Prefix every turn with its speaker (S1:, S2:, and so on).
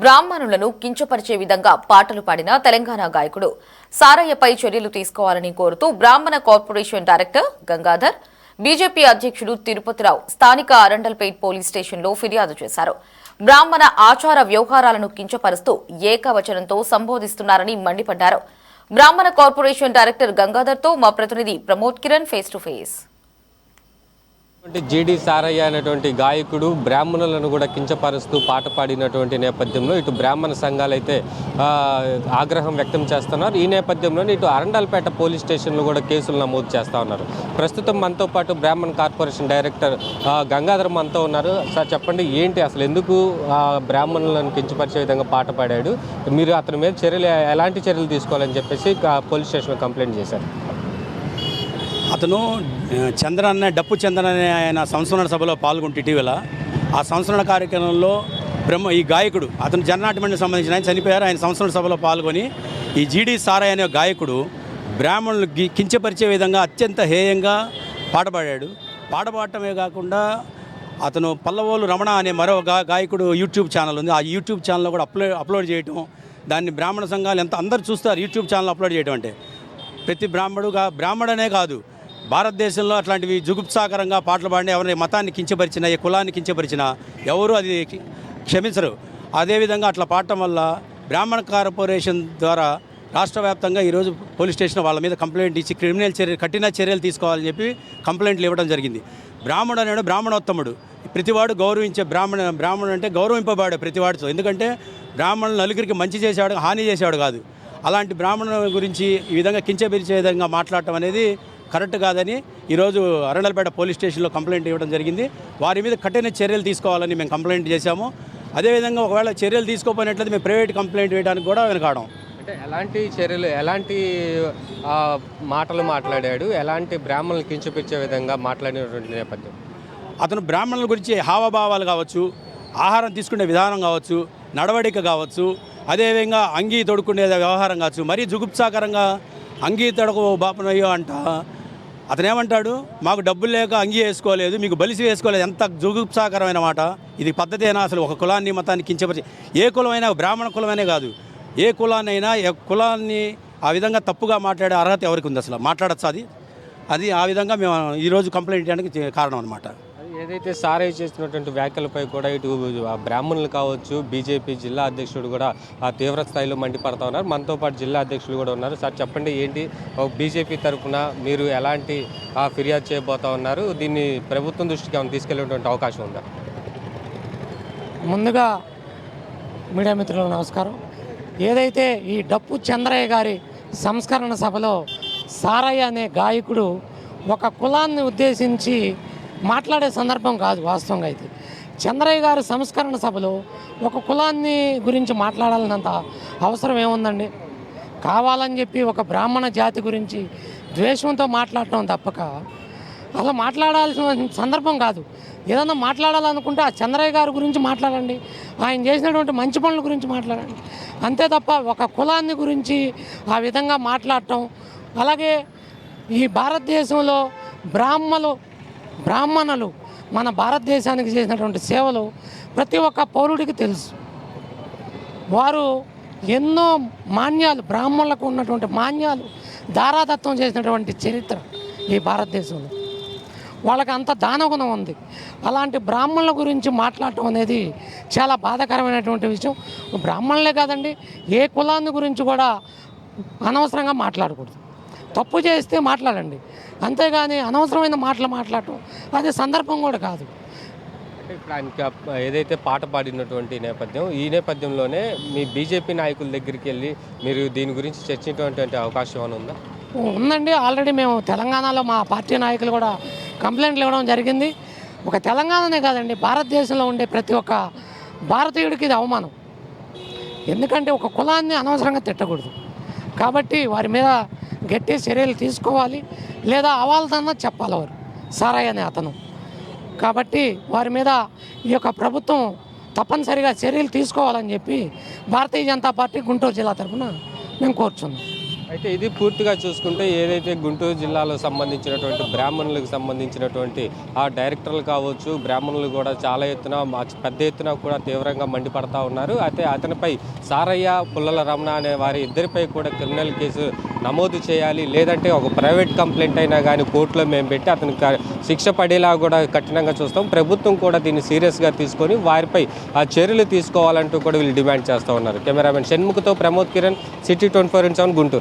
S1: బ్రాహ్మణులను కించపరిచే విధంగా పాటలు పాడిన తెలంగాణ గాయకుడు సారయ్యపై చర్యలు తీసుకోవాలని కోరుతూ బ్రాహ్మణ కార్పొరేషన్ డైరెక్టర్ గంగాధర్, బీజేపీ అధ్యక్షుడు తిరుపతిరావు స్థానిక అరండల్పేట్ పోలీస్ స్టేషన్లో ఫిర్యాదు చేశారు. బ్రాహ్మణ ఆచార వ్యవహారాలను కించపరుస్తూ ఏకవచనంతో సంబోధిస్తున్నారని మండిపడ్డారు. బ్రాహ్మణ కార్పొరేషన్ డైరెక్టర్ గంగాధర్తో మా ప్రతినిధి Pramod Kiran face to face.
S2: జీడి సారయ్య అనేటువంటి గాయకుడు బ్రాహ్మణులను కూడా కించపరుస్తూ పాట పాడినటువంటి నేపథ్యంలో ఇటు బ్రాహ్మణ సంఘాలు అయితే ఆగ్రహం వ్యక్తం చేస్తున్నారు. ఈ నేపథ్యంలోనే ఇటు అరండల్పేట పోలీస్ స్టేషన్లో కూడా కేసులు నమోదు చేస్తూ ఉన్నారు. ప్రస్తుతం మనతో పాటు బ్రాహ్మణ కార్పొరేషన్ డైరెక్టర్ గంగాధర్ మనతో ఉన్నారు. సార్ చెప్పండి, ఏంటి అసలు ఎందుకు బ్రాహ్మణులను కించపరిచే విధంగా పాట పాడాడు, మీరు అతని మీద ఎలాంటి చర్యలు తీసుకోవాలని చెప్పేసి పోలీస్ స్టేషన్లో కంప్లైంట్ చేశారు?
S3: అతను డప్పు చంద్రన్ అనే ఆయన సంస్మరణ సభలో పాల్గొంటే ఇటీవల ఆ సంస్మరణ కార్యక్రమంలో ఈ గాయకుడు అతను జననాట్య మండలికి సంబంధించిన ఆయన చనిపోయారు. ఆయన సంస్మరణ సభలో పాల్గొని ఈ జీడి సారయ్య అనే గాయకుడు బ్రాహ్మణులు కించపరిచే విధంగా అత్యంత హేయంగా పాట పాడాడు. పాట పాడటమే కాకుండా అతను పల్లవోలు రమణ అనే మరో గాయకుడు యూట్యూబ్ ఛానల్ ఉంది. ఆ యూట్యూబ్ ఛానల్లో కూడా అప్లోడ్ చేయటం, దాన్ని బ్రాహ్మణ సంఘాలు అందరూ చూస్తారు. యూట్యూబ్ ఛానల్ అప్లోడ్ చేయడం అంటే ప్రతి బ్రాహ్మణుడనే కాదు, భారతదేశంలో అట్లాంటివి జుగుప్సాకరంగా పాటలు పాడిన ఎవరిని మతాన్ని కించపరిచినా, ఏ కులాన్ని కించపరిచినా ఎవరు అది క్షమించరు. అదేవిధంగా అట్లా పాడటం వల్ల బ్రాహ్మణ కార్పొరేషన్ ద్వారా రాష్ట్ర వ్యాప్తంగా ఈరోజు పోలీస్ స్టేషన్ వాళ్ళ మీద కంప్లైంట్ ఇచ్చి కఠిన చర్యలు తీసుకోవాలని చెప్పి కంప్లైంట్లు ఇవ్వడం జరిగింది. బ్రాహ్మణుడు అనేవాడు బ్రాహ్మణోత్తముడు, ప్రతివాడు గౌరవించే బ్రాహ్మణుడు అంటే గౌరవింపబడే ప్రతివాడితో. ఎందుకంటే బ్రాహ్మణులు నలుగురికి మంచి చేసేవాడు, హాని చేసేవాడు కాదు. అలాంటి బ్రాహ్మణుల గురించి ఈ విధంగా కించపరిచే విధంగా మాట్లాడటం అనేది కరెక్ట్ కాదని ఈరోజు అరండల్పేట పోలీస్ స్టేషన్లో కంప్లైంట్ ఇవ్వడం జరిగింది. వారి మీద కఠిన చర్యలు తీసుకోవాలని మేము కంప్లైంట్ చేశాము. అదేవిధంగా ఒకవేళ చర్యలు తీసుకోకపోయినట్లయితే మేము ప్రైవేట్ కంప్లైంట్ వేయడానికి కూడా వెనకాడం.
S2: అంటే ఎలాంటి చర్యలు, ఎలాంటి మాటలు మాట్లాడాడు, ఎలాంటి బ్రాహ్మణులు కించపరిచే విధంగా మాట్లాడినటువంటి నేపథ్యం?
S3: అతను బ్రాహ్మణుల గురించి హావభావాలు కావచ్చు, ఆహారం తీసుకునే విధానం కావచ్చు, నడవడిక కావచ్చు, అదేవిధంగా అంగీ తొడుక్కునే వ్యవహారం కావచ్చు, మరీ జుగుప్సాకరంగా అంగీ తొడకు బాపనయ్యో అంట. అతను ఏమంటాడు, మాకు డబ్బులు లేక అంగీ వేసుకోలేదు, మీకు బలిసి వేసుకోలేదు. ఎంత జుగుప్సాకరమైన మాట ఇది! పద్ధతేనా అసలు? ఒక కులాన్ని మతాన్ని కించపరిచి, ఏ కులమైనా, బ్రాహ్మణ కులమైనా కాదు, ఏ కులాన్నైనా కులాన్ని ఆ విధంగా తప్పుగా మాట్లాడే అర్హత ఎవరికి ఉంది? అసలు మాట్లాడచ్చు అది ఆ విధంగా మేము ఈరోజు కంప్లైంట్ చేయడానికి కారణం అనమాట.
S2: ఏదైతే సారయ్య చేస్తున్నటువంటి వ్యాఖ్యలపై కూడా ఇటు బ్రాహ్మణులు కావచ్చు, బీజేపీ జిల్లా అధ్యక్షుడు కూడా తీవ్ర స్థాయిలో మండిపడతా ఉన్నారు. మనతో పాటు జిల్లా అధ్యక్షులు కూడా ఉన్నారు. సార్ చెప్పండి, ఏంటి బీజేపీ తరఫున మీరు ఎలాంటి ఫిర్యాదు చేయబోతా ఉన్నారు? దీన్ని ప్రభుత్వం దృష్టికి ఏమైనా తీసుకెళ్లేటువంటి అవకాశం ఉందా?
S4: ముందుగా మీడియా మిత్రులకు నమస్కారం. ఏదైతే ఈ డప్పు చంద్రయ్య గారి సంస్కరణ సభలో సారయ్య అనే గాయకుడు ఒక కులాన్ని ఉద్దేశించి మాట్లాడే సందర్భం కాదు. వాస్తవంగా అయితే చంద్రయ్య గారి సంస్కరణ సభలో ఒక కులాన్ని గురించి మాట్లాడాలన్నంత అవసరం ఏముందండి? కావాలని చెప్పి ఒక బ్రాహ్మణ జాతి గురించి ద్వేషంతో మాట్లాడటం తప్పక అలా మాట్లాడాల్సిన సందర్భం కాదు. ఏదన్నా మాట్లాడాలనుకుంటే ఆ చంద్రయ్య గారి గురించి మాట్లాడండి, ఆయన చేసినటువంటి మంచి పనుల గురించి మాట్లాడండి, అంతే తప్ప ఒక కులాన్ని గురించి ఆ విధంగా మాట్లాడటం. అలాగే ఈ భారతదేశంలో బ్రాహ్మణులు మన భారతదేశానికి చేసినటువంటి సేవలు ప్రతి ఒక్క పౌరుడికి తెలుసు. వారు ఎన్నో మాన్యాలు, బ్రాహ్మణులకు ఉన్నటువంటి మాన్యాలు దారాదత్తం చేసినటువంటి చరిత్ర ఈ భారతదేశంలో. వాళ్ళకి అంత దానగుణం ఉంది. అలాంటి బ్రాహ్మణుల గురించి మాట్లాడటం అనేది చాలా బాధాకరమైనటువంటి విషయం. బ్రాహ్మణులే కాదండి, ఏ కులాన్ని గురించి కూడా అనవసరంగా మాట్లాడకూడదు. తప్పు చేస్తే మాట్లాడండి, అంతేగాని అనవసరమైన మాటలు మాట్లాడటం అది సందర్భం కూడా కాదు.
S2: అంటే ఇప్పుడు ఆయనకి ఏదైతే పాట పాడినటువంటి నేపథ్యం, ఈ నేపథ్యంలోనే మీ బీజేపీ నాయకుల దగ్గరికి వెళ్ళి మీరు దీని గురించి చర్చించేటువంటి అవకాశం ఏమైనా ఉందా?
S4: ఉందండి. ఆల్రెడీ మేము తెలంగాణలో మా పార్టీ నాయకులు కూడా కంప్లైంట్లు ఇవ్వడం జరిగింది. ఒక తెలంగాణనే కాదండి, భారతదేశంలో ఉండే ప్రతి ఒక్క భారతీయుడికి ఇది అవమానం. ఎందుకంటే ఒక కులాన్ని అనవసరంగా తిట్టకూడదు. కాబట్టి వారి మీద గట్టి చర్యలు తీసుకోవాలి, లేదా అవాల్దన్నా చెప్పాలి వారు, సారయ్య అనే అతను. కాబట్టి వారి మీద ఈ యొక్క ప్రభుత్వం తప్పనిసరిగా చర్యలు తీసుకోవాలని చెప్పి భారతీయ జనతా పార్టీ గుంటూరు జిల్లా తరఫున మేము కోరుచున్నాం.
S2: అయితే ఇది పూర్తిగా చూసుకుంటే ఏదైతే గుంటూరు జిల్లాలో సంబంధించినటువంటి బ్రాహ్మణులకు సంబంధించినటువంటి ఆ డైరెక్టర్లు కావచ్చు, బ్రాహ్మణులు కూడా చాలా ఎత్తున పెద్ద ఎత్తున కూడా తీవ్రంగా మండిపడతా ఉన్నారు. అయితే అతనిపై సారయ్య, పుల్లల రమణ అనే వారి ఇద్దరిపై కూడా క్రిమినల్ కేసు నమోదు చేయాలి, లేదంటే ఒక ప్రైవేట్ కంప్లైంట్ అయినా కానీ కోర్టులో మేము పెట్టి అతనికి శిక్ష పడేలా కూడా కఠినంగా చూస్తాం. ప్రభుత్వం కూడా దీన్ని సీరియస్గా తీసుకొని వారిపై ఆ చర్యలు తీసుకోవాలంటూ కూడా వీళ్ళు డిమాండ్ చేస్తూ ఉన్నారు. కెమెరామెన్ షణ్ముఖతో ప్రమోద్ కిరణ్, సిటీ 24/7 గుంటూరు.